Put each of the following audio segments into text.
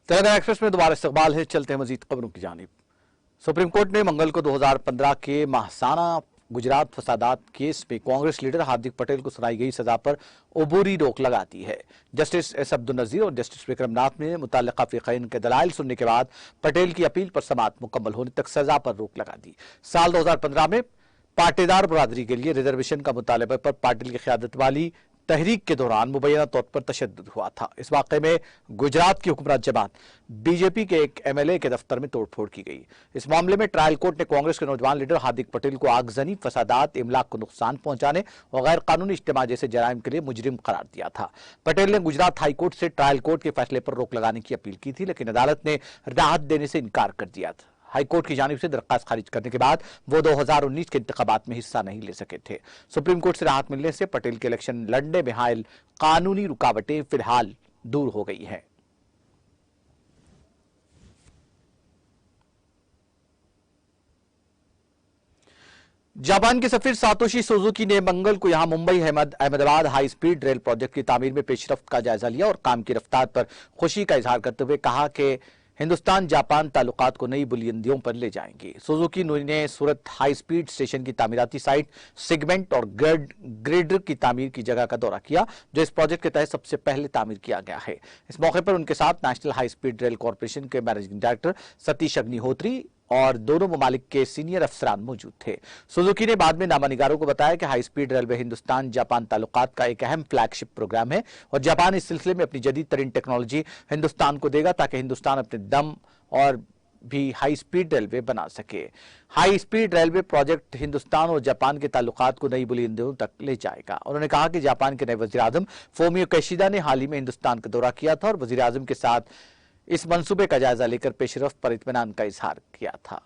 Telangana express में दोबारा इस्तकबाल है। चलते हैं मजीद खबरों की जानिब। सुप्रीम कोर्ट ने मंगल को 2015 के माहसाना गुजरात फसादात केस में कांग्रेस लीडर हार्दिक पटेल को सुनाई गई सजा पर अबूरी रोक लगा दी है। जस्टिस एस अब्दुल नजीर और जस्टिस विक्रमनाथ ने मुतल्लिका फरीकैन के दलाइल सुनने के बाद पटेल की अपील पर समाअत मुकम्मल होने तक सजा पर रोक लगा दी। साल 2015 में पाटीदार बरादरी के लिए रिजर्वेशन का मुतालबे पर पाटिल की क़यादत वाली तहरीक के दौरान मुबैना तौर पर तशद्दुद हुआ था। इस वाक़े में गुजरात की हुक्मरान जमात बीजेपी के एक एमएलए के दफ्तर में तोड़फोड़ की गई। इस मामले में ट्रायल कोर्ट ने कांग्रेस के नौजवान लीडर हार्दिक पटेल को आगजनी, फसादात, इमलाक को नुकसान पहुंचाने और गैर कानूनी इज्तिमा जैसे जराइम के लिए मुजरिम करार दिया था। पटेल ने गुजरात हाई कोर्ट से ट्रायल कोर्ट के फैसले पर रोक लगाने की अपील की थी, लेकिन अदालत ने राहत देने से इनकार कर दिया था। हाईकोर्ट की जानिब से दरख्वास्त खारिज करने के बाद वो 2019 के इंतखाबात में हिस्सा नहीं ले सके थे। सुप्रीम कोर्ट से राहत मिलने से पटेल के इलेक्शन लड़ने में हायल कानूनी रुकावटें फिलहाल दूर हो गई हैं। जापान के सफीर सातोशी सुजुकी ने मंगल को यहां Mumbai Ahmedabad high speed rail project की तामीर में पेशरफ्त का जायजा लिया और काम की रफ्तार पर खुशी का इजहार करते हुए कहा कि हिंदुस्तान जापान ताल्लुकात को नई बुलंदियों पर ले जाएंगे। सुजुकी ने सूरत हाई स्पीड स्टेशन की तामीराती साइट, सेगमेंट और ग्रेडर की तामीर की जगह का दौरा किया, जो इस प्रोजेक्ट के तहत सबसे पहले तामीर किया गया है। इस मौके पर उनके साथ national high speed rail corporation के मैनेजिंग डायरेक्टर सतीश अग्निहोत्री और दोनों ममालिक के सीनियर अफसरान मौजूद थे। सुजुकी ने बाद में नामानिगारों को बताया कि high speed railway Hindustan Japan ताल्लुकात का एक अहम फ्लैगशिप प्रोग्राम है और जापान इस सिलसिले में अपनी जदीद तरीन टेक्नोलॉजी हिंदुस्तान को देगा ताकि हिंदुस्तान अपने दम और भी हाई स्पीड रेलवे बना सके। High speed railway project Hindustan और जापान के ताल्लुकात को नई बुलंदियों तक ले जाएगा। उन्होंने कहा कि जापान के नए वजीर आजम फोमियो किशिदा ने हाल ही में हिंदुस्तान का दौरा किया था और वजीर आजम के साथ इस मंसूबे का जायजा लेकर पेशरफ्त पर इत्मीनान का इजहार किया था।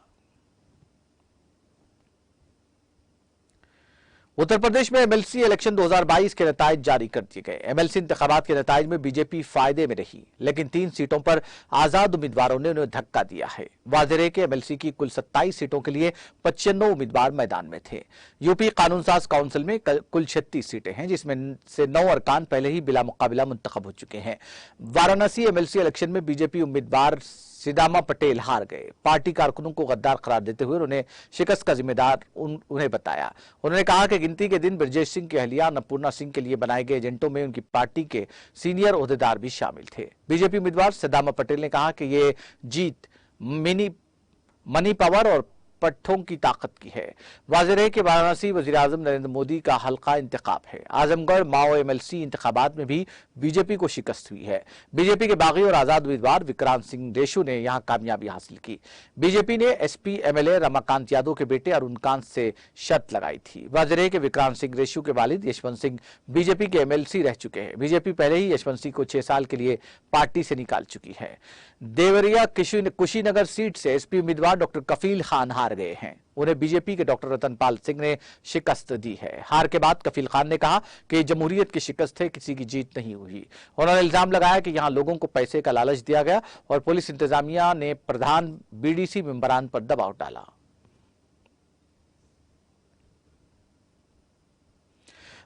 उत्तर प्रदेश में एमएलसी इलेक्शन 2022 के नताइज जारी कर दिए गए। एमएलसी इंतखाबात के नताइज में बीजेपी फायदे में रही, लेकिन 3 सीटों पर आजाद उम्मीदवारों ने उन्हें धक्का दिया है। वाज़ेह है कि एमएलसी की कुल 27 सीटों के लिए 95 उम्मीदवार मैदान में थे। यूपी कानून साज काउंसिल में कुल 36 सीटें हैं, जिसमें से 9 अरकान पहले ही बिला मुकाबिला मुंतखब हो चुके हैं। वाराणसी एमएलसी इलेक्शन में बीजेपी उम्मीदवार सिदामा पटेल हार गए। पार्टी कारकुनों को गद्दार करार देते हुए उन्हें शिकस्त का जिम्मेदार उन्हें बताया। उन्होंने कहा कि गिनती के दिन ब्रजेश सिंह की अहलिया अन्नपूर्णा सिंह के लिए बनाए गए एजेंटों में उनकी पार्टी के सीनियर ओहदेदार भी शामिल थे। बीजेपी उम्मीदवार सिदामा पटेल ने कहा कि ये जीत मनी पावर और पट्ठों की ताकत की है। वाज़ेह है कि वाराणसी वज़ीर आज़म नरेंद्र मोदी का हल्का इंतखाब है। आजमगढ़ माओ एमएलसी इंतखाबात में भी बीजेपी को शिकस्त हुई है। बीजेपी के बागी और आजाद उम्मीदवार विक्रांत सिंह रेशु ने यहां कामयाबी हासिल की। बीजेपी ने एसपी एमएलए रमाकांत यादव के बेटे अरुणकांत से शर्त लगाई थी। वाज़ेह है कि विक्रांत सिंह रेशु के वालिद यशवंत सिंह बीजेपी के एमएलसी रह चुके हैं। बीजेपी पहले ही यशवंत सिंह को 6 साल के लिए पार्टी से निकाल चुकी है। देवरिया कुशीनगर सीट से एसपी उम्मीदवार डॉक्टर कफील खान हार गए हैं। उन्हें बीजेपी के डॉक्टर रतनपाल सिंह ने शिकस्त दी है। हार के बाद कफील खान ने कहा कि जमहूरियत की शिकस्त है, किसी की जीत नहीं हुई। उन्होंने इल्जाम लगाया कि यहां लोगों को पैसे का लालच दिया गया और पुलिस इंतजामिया ने प्रधान बीडीसी मेंबरान पर दबाव डाला।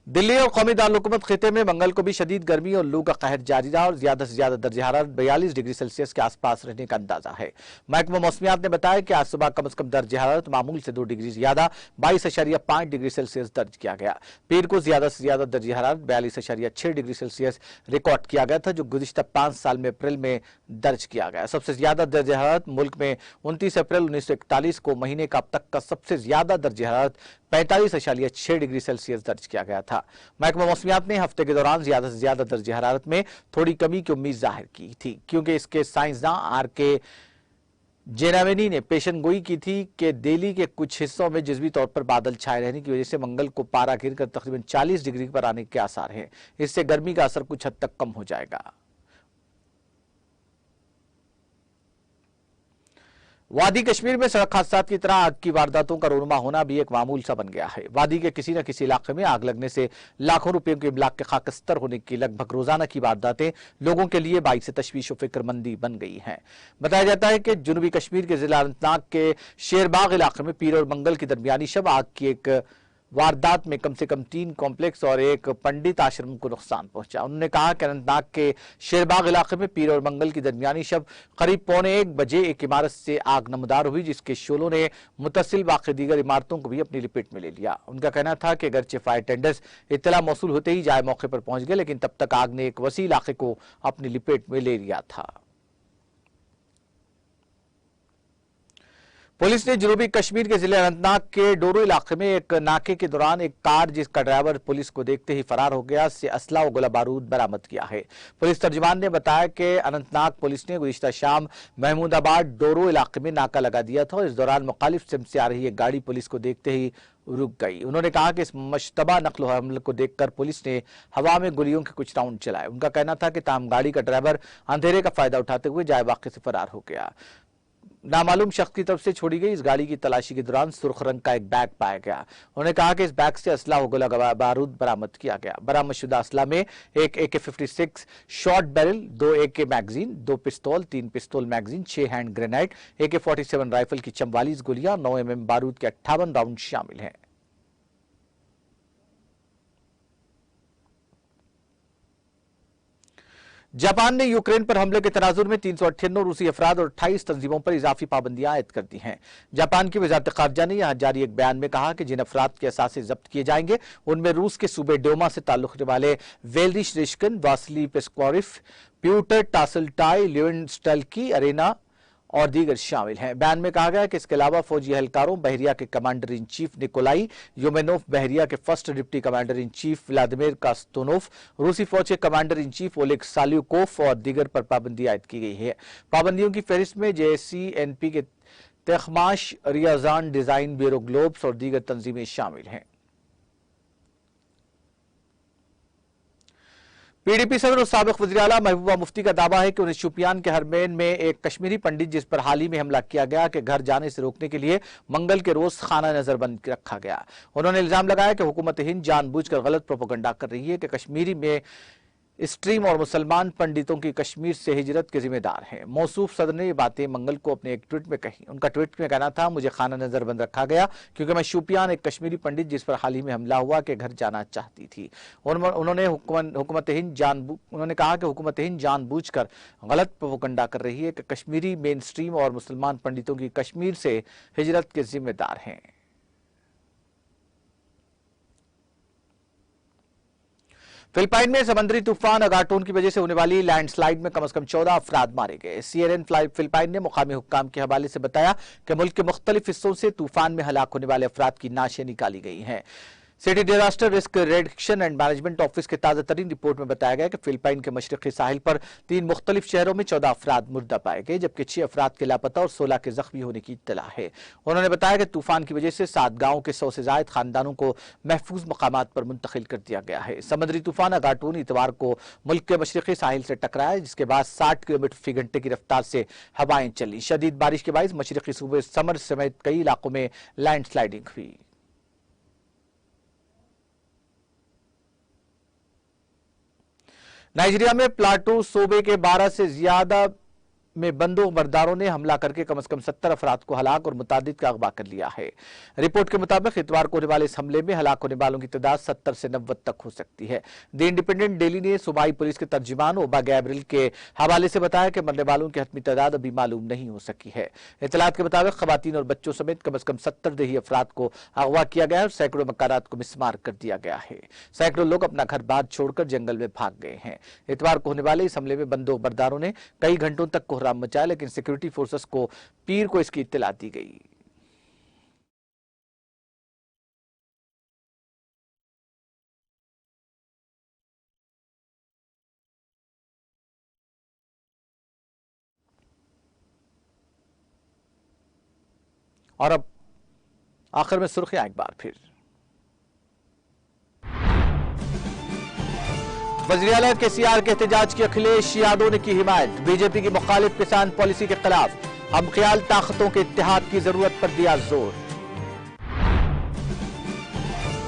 दिल्ली और कौमी दारुल-हुकूमत खिते में मंगल को भी शदीद गर्मी और लू का कहर जारी रहा और ज्यादा से ज्यादा दर्ज हरारत 42 डिग्री सेल्सियस के आसपास रहने का अंदाजा है। महकमा मौसमियात ने बताया कि आज सुबह कम से कम दर्ज हरारत मामूल से 2 डिग्री ज्यादा 22.5 डिग्री सेल्सियस दर्ज किया गया। पीर को ज्यादा से ज्यादा दर्ज हरारत 42.6 डिग्री सेल्सियस रिकॉर्ड किया गया था, जो गुज़िश्ता 5 साल में अप्रैल में दर्ज किया गया। सबसे ज्यादा दर्ज हरारत मुल्क में 29 अप्रैल 1941 को महीने का अब तक का सबसे ज्यादा दर्ज हरारत 45.6 डिग्री सेल्सियस दर्ज किया गया था। महकमा मौसमियात ने हफ्ते के दौरान ज्यादा से ज्यादा दर्ज हरारत में थोड़ी कमी की उम्मीद जाहिर की थी, क्योंकि इसके साइंसदान आर के जेनावेनी ने पेशन गोई की थी कि दिल्ली के कुछ हिस्सों में जिजवी तौर पर बादल छाए रहने की वजह से मंगल को पारा गिरकर तकरीबन 40 डिग्री पर आने के आसार हैं। इससे गर्मी का असर कुछ हद तक कम हो जाएगा। वादी कश्मीर में सड़क हादसा की तरह आग की वारदातों का रोनुमा होना भी एक मामूल सा बन गया है। वादी के किसी न किसी इलाके में आग लगने से लाखों रुपयों के इमलाक के खाकस्तर होने की लगभग रोजाना की वारदातें लोगों के लिए बाइस तशवीश और फिक्रमंदी बन गई हैं। बताया जाता है कि जनूबी कश्मीर के जिला अनंतनाग के शेरबाग इलाके में पीर और मंगल की दरमियानी शब आग की एक वारदात में कम से कम 3 कॉम्प्लेक्स और एक पंडित आश्रम को नुकसान पहुंचा। उन्होंने कहा कि अनंतनाग के शेरबाग इलाके में पीर और मंगल की दरमियानी शब करीब 1:45 बजे एक इमारत से आग नमदार हुई, जिसके शोलों ने मुतसिल वाक़ दीगर इमारतों को भी अपनी लपेट में ले लिया। उनका कहना था कि अगरचे फायर टेंडर्स इत्तला मौसूल होते ही जाए मौके पर पहुंच गए, लेकिन तब तक आग ने एक वसी इलाके को अपनी लपेट में ले लिया था। पुलिस ने जनूबी कश्मीर के जिले अनंतनाग के डोरो इलाके में एक नाके के दौरान एक कार जिसका ड्राइवर पुलिस को देखते ही फरार हो गया से असला और गोला बारूद बरामद किया है। पुलिस तर्जुमान ने बताया कि अनंतनाग पुलिस ने गुज़िश्ता शाम महमूदाबाद डोरो इलाके में नाका लगा दिया था और इस दौरान मुखालिफ सिमत से आ रही एक गाड़ी पुलिस को देखते ही रुक गई। उन्होंने कहा कि इस मशतबा नकल हमले को देखकर पुलिस ने हवा में गोलियों के कुछ राउंड चलाए। उनका कहना था कि ताम गाड़ी का ड्राइवर अंधेरे का फायदा उठाते हुए जाए वाक़े से फरार हो गया। नामालूम शख्स की तरफ से छोड़ी गई इस गाड़ी की तलाशी के दौरान सुर्ख रंग का एक बैग पाया गया। उन्होंने कहा कि इस बैग से असला और गोला बारूद बरामद किया गया। बरामदशुदा असला में एक AK-56 short barrel, 2 AK magazine, 2 पिस्तौल, 3 पिस्तौल magazine, 6 hand grenade, AK-47 rifle की 44 गोलियां, 9 mm बारूद के 58 राउंड शामिल हैं। जापान ने यूक्रेन पर हमले के तनाजुर में 398 रूसी अफराद और 28 तंजीमों पर इजाफी पाबंदियां आयद कर दी हैं। जापान की वजारत खारजा ने यहां जारी एक बयान में कहा कि जिन अफराद के असासे जब्त किए जाएंगे उनमें रूस के सूबे डोमा से ताल्लुक रखने वाले वेल्दिश रिश्कन, वासली पेस्कोरिफ, प्यूटर टासलटाई, लिविनस्टल्की अरेना और दीगर शामिल हैं। बयान में कहा गया कि इसके अलावा फौजी एहलकारों, बहरिया के commander in chief Nikolai Yevmenov, बहरिया के first deputy commander in chief Vladimir Kasatonov, रूसी फौज के commander in chief Oleg Salyukov और दीगर पर पाबंदी आयद की गई है। पाबंदियों की फहरिस्त में JCNP के तखमाश, रियाजान डिजाइन, ब्यूरो ग्लोब्स और दीगर तंजीमें शामिल हैं। PDP सदर और साबिक वज़ीर आला महबूबा मुफ्ती का दावा है कि उन्हें शोपियान के हरमैन में एक कश्मीरी पंडित जिस पर हाल ही में हमला किया गया के घर जाने से रोकने के लिए मंगल के रोज खाना नजरबंद रखा गया। उन्होंने इल्जाम लगाया कि हुकूमत हिंद जानबूझकर गलत प्रोपेगेंडा कर रही है कि कश्मीरी में स्ट्रीम और मुसलमान पंडितों की कश्मीर से हिजरत के जिम्मेदार हैं। मौसूफ सदर ने ये बातें मंगल को अपने एक ट्वीट में कही। उनका ट्वीट में कहना था, मुझे खाना नजरबंद रखा गया क्योंकि मैं शोपियान एक कश्मीरी पंडित जिस पर हाल ही में हमला हुआ के घर जाना चाहती थी। उन्होंने कहा कि हुकूमत हिंद जानबूझकर गलत प्रोपेगेंडा कर रही है कि कश्मीरी मेन स्ट्रीम और मुसलमान पंडितों की कश्मीर से हिजरत के जिम्मेदार हैं। फिलिपाइन में समुद्री तूफान अगाटोन की वजह से होने वाली लैंडस्लाइड में कम से कम 14 अफराद मारे गए। CNN फिलिपाइन ने मुकामी हुक्काम के हवाले से बताया कि मुल्क के मुख्तलिफ हिस्सों से तूफान में हलाक होने वाले अफराद की नाशें निकाली गई हैं। City disaster risk reduction and management office के ताजा तरीन रिपोर्ट में बताया गया कि फिलिपाइन के मशरकी साहिल पर 3 मुख्तलिफ शहरों में 14 अफराद मुर्दा पाए गए, जबकि 6 अफराद के लापता और 16 के जख्मी होने की इत्तला है। उन्होंने बताया कि तूफान की वजह से 7 गांवों के 100 से ज्यादा खानदानों को महफूज मकामात पर मुंतकिल कर दिया गया है। समुद्री तूफान अगाटोन इतवार को मुल्क के मशरकी साहिल से टकराया, जिसके बाद 60 किलोमीटर फी घंटे की रफ्तार से हवाएं चली। शदीद बारिश के बायस मशरकी सूबे समर समेत कई इलाकों में लैंडस्लाइडिंग हुई। नाइजीरिया में प्लाटू सूबे के 12 से ज्यादा में बंदूक बरदारों ने हमला करके कम से कम 70 अफराद को हलाक और मुतादिद का अगवा कर लिया है। रिपोर्ट के मुताबिक इतवार को होने वाले इस हमले में हलाक होने वालों की तादाद 70 से 90 तक हो सकती है। द इंडिपेंडेंट डेली ने सूबाई पुलिस के तर्जुमान ओबा गैब्रियल के हवाले से बताया कि मरने वालों की हतमी तादाद अभी मालूम नहीं हो सकी है। इतलात के मुताबिक खवातीन और बच्चों समेत कम से कम 70 देही अफराद को अगवा किया गया है और सैकड़ों मकानात को मिसमार कर दिया गया है। सैकड़ों लोग अपना घर बार छोड़कर जंगल में भाग गए हैं। इतवार को होने वाले इस हमले में बंदूक बरदारों ने कई घंटों तक कोहराम मचाया, लेकिन सिक्योरिटी फोर्सेस को पीर को इसकी इत्तला दी गई। और अब आखिर में सुर्खियां एक बार फिर। वज़ीर आला KCR के एहतजाज की अखिलेश यादव ने की हिमायत। बीजेपी की मुखालिफ किसान पॉलिसी के खिलाफ हम ख्याल ताकतों के इत्तेहाद की जरूरत पर दिया जोर।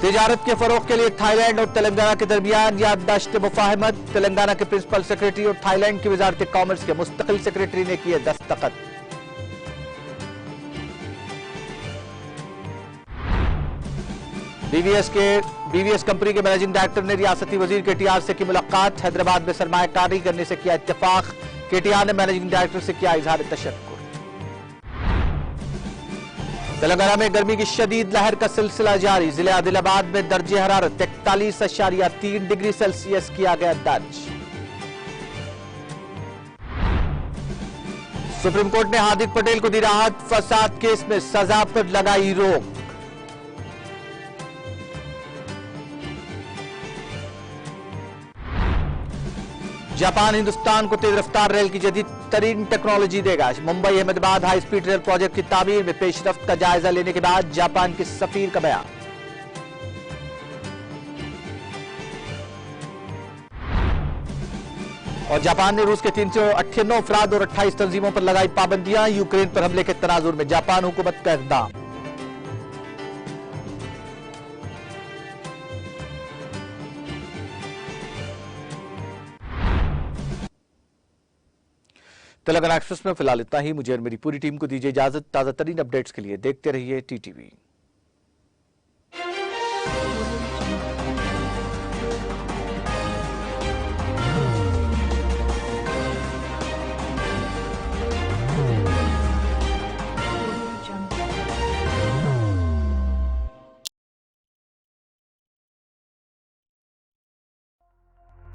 तिजारत के फरोग के लिए थाईलैंड और तेलंगाना के दरमियान याददाश्त मुफाहमत। तेलंगाना के प्रिंसिपल सेक्रेटरी और थाईलैंड की वजारत कॉमर्स के मुस्तकिल सेक्रेटरी ने किए दस्तखत। बीवीएस कंपनी के मैनेजिंग डायरेक्टर ने रियासती वजीर केटीआर से की मुलाकात। हैदराबाद में सरमायाकारी करने से किया इत्तेफाक। केटीआर ने मैनेजिंग डायरेक्टर से किया इजहार तशक्कुर। तेलंगाना में गर्मी की शदीद लहर का सिलसिला जारी। जिले आदिलाबाद में दर्जे हरारत 41.3 डिग्री सेल्सियस किया गया दर्ज। सुप्रीम कोर्ट ने हार्दिक पटेल को दी राहत। फसाद केस में सजा पर लगाई रोक। जापान हिंदुस्तान को तेज रफ्तार रेल की जदीद तरीन टेक्नोलॉजी देगा। Mumbai Ahmedabad high speed rail project की तामीर में पेशरफ्त का जायजा लेने के बाद जापान के सफीर का बयान। और जापान ने रूस के 398 अफराद और 28 तंजीमों पर लगाई पाबंदियां। यूक्रेन पर हमले के तनाजुर में जापान हुकूमत का इक़दाम। तेलंगाना एक्सप्रेस में फिलहाल इतना ही। मुझे और मेरी पूरी टीम को दीजिए इजाजत। ताजा तरीन अपडेट्स के लिए देखते रहिए टीटीवी।